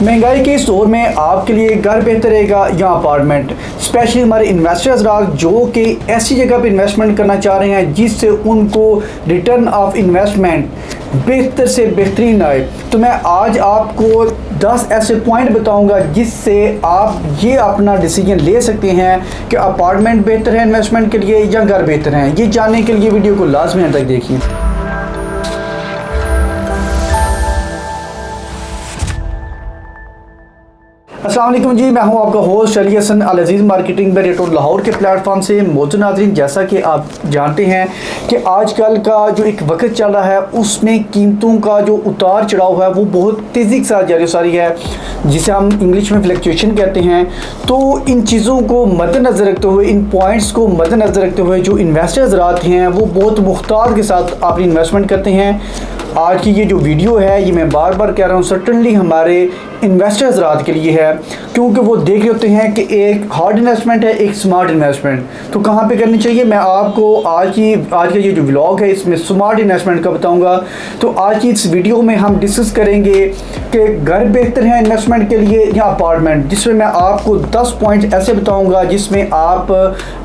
महंगाई के इस दौर में आपके लिए घर बेहतर रहेगा या अपार्टमेंट। स्पेशली हमारे इन्वेस्टर्स जो कि ऐसी जगह पे इन्वेस्टमेंट करना चाह रहे हैं जिससे उनको रिटर्न ऑफ इन्वेस्टमेंट बेहतर से बेहतरीन आए। तो मैं आज आपको 10 ऐसे पॉइंट बताऊंगा जिससे आप ये अपना डिसीजन ले सकते हैं कि अपार्टमेंट बेहतर है इन्वेस्टमेंट के लिए या घर बेहतर है। ये जानने के लिए वीडियो को लाजमी अंत तक देखिए। अस्सलाम वालेकुम जी, मैं हूं आपका host Ali Hasan Al Aziz marketing by रेटो लाहौर के प्लेटफॉर्म से। मौजूद नाज़रीन, जैसा कि आप जानते हैं कि आजकल का जो एक वक्त चल रहा है उसमें कीमतों का जो उतार चढ़ाव है वो बहुत तेज़ी के साथ जारी है, जिसे हम इंग्लिश में फ्लक्चुएशन कहते हैं। तो इन चीज़ों को मद्देनज़र रखते हुए, इन पॉइंट्स को मद्देनज़र रखते हुए जो इन्वेस्टर्स हैं वो बहुत मुख्तार के साथ अपनी इन्वेस्टमेंट करते हैं। आज की ये जो वीडियो है ये मैं बार बार कह रहा हूँ, सर्टनली हमारे इन्वेस्टर्स के लिए है, क्योंकि वो देख रहे होते हैं कि एक हार्ड इन्वेस्टमेंट है, एक स्मार्ट इन्वेस्टमेंट तो कहाँ पे करनी चाहिए। मैं आपको आज का ये जो व्लॉग है इसमें स्मार्ट इन्वेस्टमेंट का बताऊंगा। तो आज की इस वीडियो में हम डिस्कस करेंगे कि घर बेहतर है इन्वेस्टमेंट के लिए या अपार्टमेंट, जिसमें मैं आपको 10 पॉइंट ऐसे बताऊँगा जिसमें आप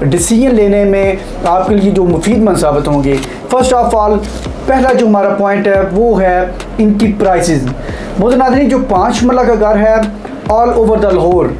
डिसीजन लेने में आपके लिए जो मुफीद साबित होंगे। फर्स्ट ऑफ ऑल, पहला जो हमारा पॉइंट है वो है इनकी प्राइसेस। मौजूद नाज़रीन, जो 5 मरला का घर है ऑल ओवर द लाहौर,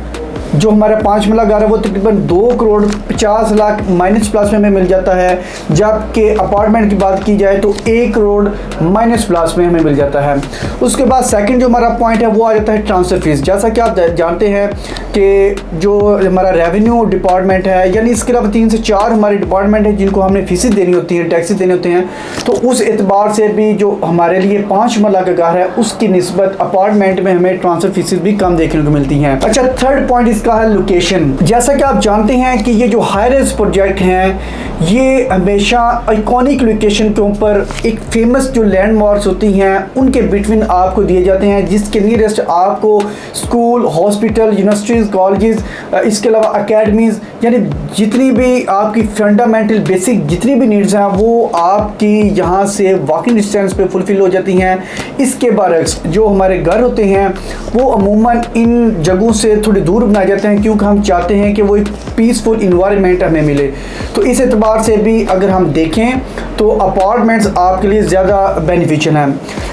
जो हमारा 5 मरला घर है वो तकरीबन 2 करोड़ 50 लाख माइनस प्लस में हमें मिल जाता है, जबकि अपार्टमेंट की बात की जाए तो 1 करोड़ माइनस प्लस में हमें मिल जाता है। उसके बाद सेकंड जो हमारा पॉइंट है वो आ जाता है ट्रांसफ़र फीस। जैसा कि आप जानते हैं कि जो हमारा रेवेन्यू डिपार्टमेंट है, यानी इसके अलावा 3 से 4 हमारे डिपार्टमेंट है जिनको हमने फीसें देनी होती हैं, टैक्सेस देने होते हैं। तो उस एतबार से भी जो हमारे लिए 5 मरला का घर है उसकी निस्बत अपार्टमेंट में हमें ट्रांसफ़र फीसेस भी कम देखने को मिलती हैं। अच्छा, थर्ड पॉइंट का है लोकेशन। जैसा कि आप जानते हैं कि ये जो हाई-राइज प्रोजेक्ट हैं ये हमेशा आइकॉनिक लोकेशन के ऊपर एक फेमस जो लैंडमार्क्स होती हैं उनके बिटवीन आपको दिए जाते हैं, जिसके नियरेस्ट आपको स्कूल, हॉस्पिटल, यूनिवर्सिटीज़, कॉलेजेस, इसके अलावा एकेडमीज़, यानी जितनी भी आपकी फंडामेंटल बेसिक जितनी भी नीड्स हैं वो आपकी यहाँ से वॉकिंग डिस्टेंस पे फुलफिल हो जाती हैं। इसके बरक्स जो हमारे घर होते हैं वो अमूमन इन जगहों से थोड़ी दूर बनाए जाते हैं, क्योंकि हम चाहते हैं कि वो एक पीसफुल इन्वायरमेंट हमें मिले। तो इस एतबार से भी अगर हम देखें तो अपार्टमेंट्स आपके लिए ज़्यादा बेनिफिशियल हैं।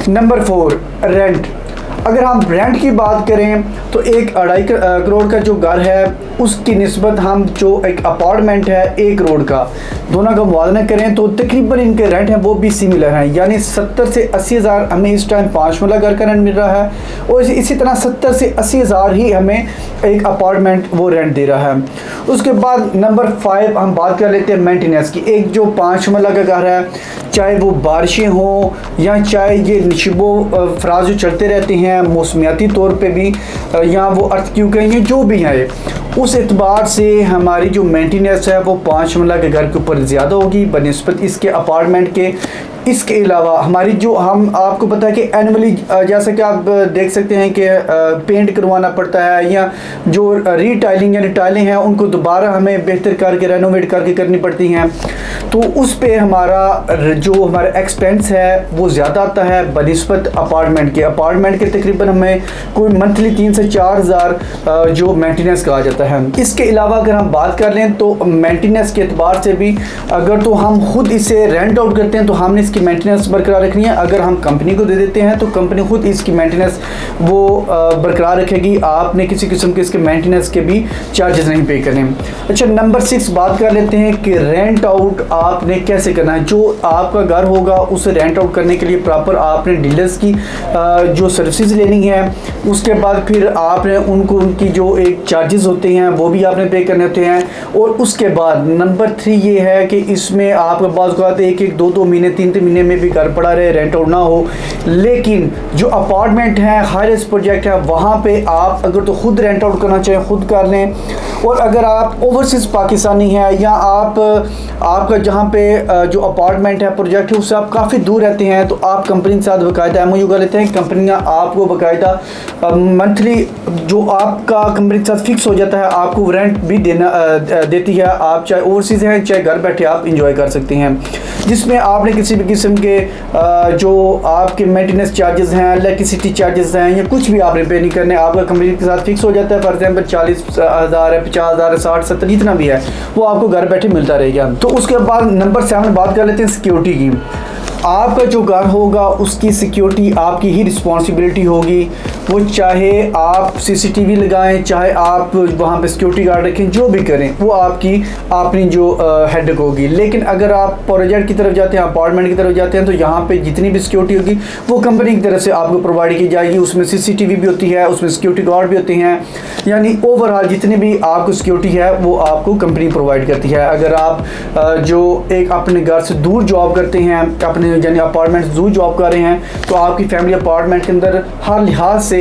Number 4, rent. अगर हम रेंट की बात करें तो 1.5 करोड़ का जो घर है उसकी निस्बत हम जो एक अपार्टमेंट है 1 करोड़ का, दोनों का मुआवजा करें तो तकरीबन इनके रेंट हैं वो भी सिमिलर हैं, यानी 70 से 80 हज़ार हमें इस टाइम 5 मरला घर का रेंट मिल रहा है, और इसी तरह 70 से 80 हज़ार ही हमें एक अपार्टमेंट वो रेंट दे रहा है। उसके बाद नंबर 5 हम बात कर लेते हैं मेंटेनेंस की। एक जो 5 मरला का घर है, चाहे वो बारिशें हों या चाहे ये नशिबो फराज जो चलते रहते हैं मौसमियाती तौर पे भी, या वो अर्थक्वेक हैं, जो भी है, उस एतबार से हमारी जो मेंटेनेंस है वो 5 मरला के घर के ऊपर ज़्यादा होगी बनिस्बत इसके अपार्टमेंट के। इसके अलावा हमारी जो हम आपको पता है कि एनुअली जैसा कि आप देख सकते हैं कि पेंट करवाना पड़ता है, या जो रीटाइलिंग यानी टाइलें हैं उनको दोबारा हमें बेहतर करके रेनोवेट करके करनी पड़ती हैं। तो उस पे जो हमारा एक्सपेंस है वो ज़्यादा आता है बनिस्बत अपार्टमेंट के तकरीबन हमें कोई मंथली 3 से 4 हज़ार जो मेंटेनेंस कहा जाता है। इसके अलावा अगर हम बात कर लें तो मेंटेनेंस के एतबार से भी अगर तो हम खुद इसे रेंट आउट करते हैं तो हमने इसकी मेंटेनेंस बरकरार रखनी है, अगर हम कंपनी को दे देते हैं तो कंपनी खुद इसकी मेंटेनेंस वो बरकरार रखेगी, आपने किसी किस्म के इसके मेंटेनेंस के भी चार्जेस नहीं पे करने। अच्छा, नंबर 6 बात कर लेते हैं कि रेंट आउट आपने कैसे करना है। जो आपका घर होगा उसे रेंट आउट करने के लिए प्रॉपर आपने डीलर्स की जो सर्विसेज लेनी है, उसके बाद फिर आपने उनकी जो एक चार्जेस होते हैं वो भी आपने पे करने होते हैं। और उसके बाद नंबर 3 ये है कि इसमें आपके पास बात 1-1, 2-2 महीने, 3-3 महीने में भी घर पड़ा रहे, रेंट आउट ना हो। लेकिन जो अपार्टमेंट है, हाई-राइज प्रोजेक्ट है, वहाँ पे आप अगर तो खुद रेंट आउट करना चाहें खुद कर लें, और अगर आप ओवरसीज़ पाकिस्तानी हैं या आपका जहाँ पे जो अपार्टमेंट है प्रोजेक्ट है उससे आप काफ़ी दूर रहते हैं तो आप कंपनी के साथ बाकायदा MOU कर लेते हैं। कंपनियाँ आपको बाकायदा मंथली जो आपका कंपनी के साथ फिक्स हो जाता है आपको रेंट भी देती है। आप चाहे ओवरसीज़ हैं चाहे घर बैठे आप इंजॉय कर सकते हैं, जिसमें आपने किसी भी किस्म के जो आपके मेंटेनेंस चार्जेस हैं, इलेक्ट्रिसिटी चार्जेस हैं, या कुछ भी आपने पे नहीं करने, आपका कंपनी के साथ फिक्स हो जाता है। फॉर एग्जाम्पल 40,000 है, 50,000 है, 60-70 जितना भी है वो आपको घर बैठे मिलता रहेगा। तो उसके बाद नंबर 7 बात कर लेते हैं सिक्योरिटी की। आपका जो घर होगा उसकी सिक्योरिटी आपकी ही रिस्पॉन्सिबिलिटी होगी। वो चाहे आप सीसीटीवी लगाएं, चाहे आप वहाँ पे सिक्योरिटी गार्ड रखें, जो भी करें वो आपकी अपनी जो हेडेक होगी। लेकिन अगर आप प्रोजेक्ट की तरफ जाते हैं, अपार्टमेंट की तरफ जाते हैं, तो यहाँ पे जितनी भी सिक्योरिटी होगी वो कंपनी की तरफ से आपको प्रोवाइड की जाएगी। उसमें सीसीटीवी भी होती है, उसमें सिक्योरिटी गार्ड भी होते हैं, यानी ओवरऑल जितनी भी आपको सिक्योरिटी है वो आपको कंपनी प्रोवाइड करती है। अगर आप जो एक अपने घर से दूर जॉब करते हैं, अपने यानी अपार्टमेंट से दूर जॉब कर रहे हैं, तो आपकी फैमिली अपार्टमेंट के अंदर हर लिहाज से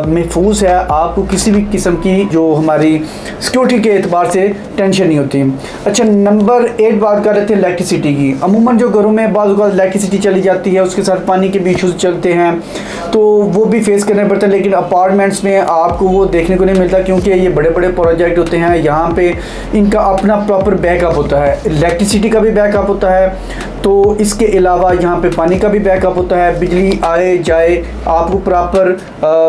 महफूज है। आपको किसी भी किस्म की जो हमारी सिक्योरिटी के एतबार से टेंशन नहीं होती। अच्छा, नंबर 8 बात कर रहे थे इलेक्ट्रिसिटी की। अमूमन जो घरों में बाज़ औक़ात इलेक्ट्रिसिटी चली जाती है, उसके साथ पानी के भी इशूज़ चलते हैं, तो वो भी फेस करना पड़ता है। लेकिन अपार्टमेंट्स में आपको वो देखने को नहीं मिलता, क्योंकि ये बड़े बड़े प्रोजेक्ट होते हैं। यहाँ पे इनका अपना प्रॉपर बैकअप होता है, इलेक्ट्रिसिटी का भी बैकअप होता है, तो इसके अलावा यहाँ पे पानी का भी बैकअप होता है। बिजली आए जाए आपको प्रॉपर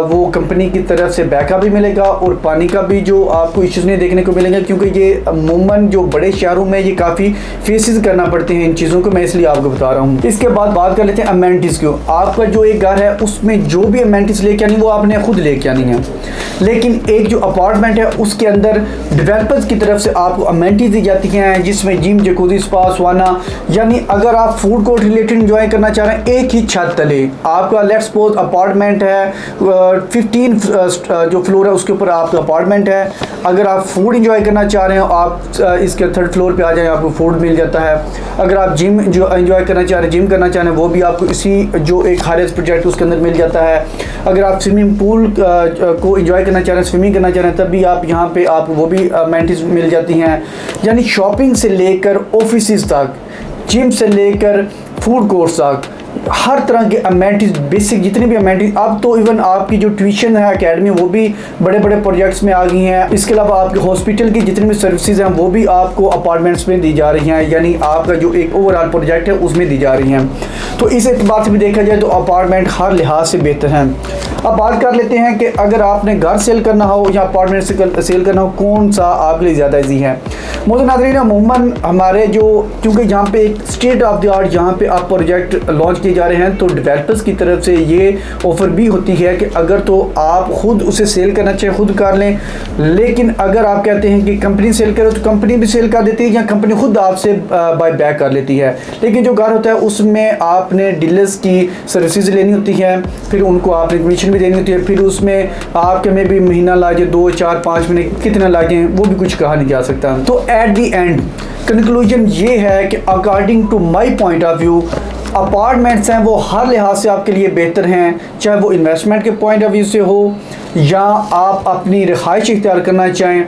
वो कंपनी की तरफ से बैकअप भी मिलेगा, और पानी का भी जो आपको इश्यूज़ नहीं देखने को मिलेंगे, क्योंकि ये अमूमन जो बड़े शहरों में ये काफ़ी फेसेस करना पड़ते हैं इन चीज़ों को, मैं इसलिए आपको बता रहा हूँ। इसके बाद बात कर लेते हैं अमेनिटीज़ की। आपका जो एक घर है उसमें जो भी अमेनिटीज़ लेके आनी वो आपने खुद लेके आनी है। लेकिन एक जो अपार्टमेंट है उसके अंदर डेवलपर्स की तरफ से आपको अमेनिटीज़ दी जाती हैं, जिसमें जिम, जकूज़ी, स्पा, सवाना, यानी अगर आप फूड कोर्ट रिलेटेड एंजॉय करना चाह रहे हैं एक ही छत तले, आपका लेट्स सपोज अपार्टमेंट है 15 जो फ्लोर है उसके ऊपर आपका अपार्टमेंट है, अगर आप फूड एंजॉय करना चाह रहे हो आप इसके 3rd फ्लोर पे आ जाएं, आपको फूड मिल जाता है। अगर आप जिम जो एंजॉय करना चाह रहे हैं, जिम करना चाह रहे हैं, वो भी आपको इसी जो एक हाईराइज प्रोजेक्ट उसके अंदर मिल जाता है। अगर आप स्विमिंग पूल को एंजॉय करना चाह रहे हैं, स्विमिंग करना चाह रहे हैं, तब भी आप यहाँ पे आप वो भी अमेनिटीज़ मिल जाती हैं। यानी शॉपिंग से लेकर ऑफिस तक, जिम से लेकर फूड कोर्ट तक, हर तरह के अमेनिटीज़, बेसिक जितनी भी अमेनिटीज़, अब तो इवन आपकी जो ट्यूशन है एकेडमी वो भी बड़े बड़े प्रोजेक्ट्स में आ गई हैं। इसके अलावा आपके हॉस्पिटल की जितनी भी सर्विसेज हैं वो भी आपको अपार्टमेंट्स में दी जा रही हैं, यानी आपका जो एक ओवरऑल प्रोजेक्ट है उसमें दी जा रही हैं। तो इस एतबार से भी देखा जाए तो अपार्टमेंट हर लिहाज से बेहतर हैं। अब बात कर लेते हैं कि अगर आपने घर सेल करना हो या अपार्टमेंट सेल करना हो, कौन सा आपके लिए ज़्यादा ईजी है। मोहतरम नाज़रीन, अमूमन हमारे जो, क्योंकि यहाँ पे एक स्टेट ऑफ द आर्ट यहाँ पे आप प्रोजेक्ट लॉन्च किए जा रहे हैं, तो डेवलपर्स की तरफ से ये ऑफ़र भी होती है कि अगर तो आप खुद उसे सेल करना चाहें खुद कर लें, लेकिन अगर आप कहते हैं कि कंपनी सेल करो तो कंपनी भी सेल कर देती है, या कंपनी खुद आपसे बाय बैक कर लेती है। लेकिन जो घर होता है उसमें आपने डीलर्स की सर्विसेज लेनी होती है, फिर उनको आपने कमीशन भी देनी होती है, फिर उसमें आपके में भी महीना लागे, 2, 4, 5 महीने कितना लागे वो भी कुछ कहा नहीं जा सकता। तो एट दी एंड कंक्लूजन ये है कि according to my point of view apartments हैं वो हर लिहाज से आपके लिए बेहतर हैं, चाहे वो इन्वेस्टमेंट के पॉइंट ऑफ व्यू से हो या आप अपनी रिहाइश इख्तियार करना चाहें,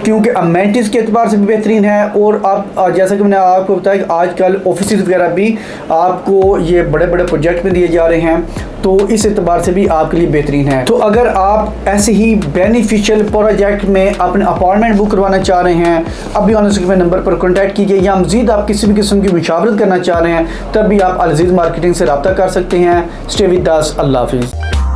क्योंकि अमेनिटीज़ के एतबार से भी बेहतरीन है। और आप जैसा कि मैंने आपको बताया कि आजकल ऑफिस वगैरह भी आपको ये बड़े बड़े प्रोजेक्ट में दिए जा रहे हैं, तो इस एतबार से भी आपके लिए बेहतरीन है। तो अगर आप ऐसे ही बेनिफिशियल प्रोजेक्ट में अपने अपार्टमेंट बुक करवाना चाह रहे हैं, अभी ऑन स्क्रीन नंबर पर कॉन्टैक्ट कीजिए, या मज़ीद आप किसी भी किस्म की मुशावरत करना चाह रहे हैं, तब भी आप अल अज़ीज़ मार्केटिंग से रब्ता कर सकते हैं। Stay with us. अल्लाह हाफ़िज़।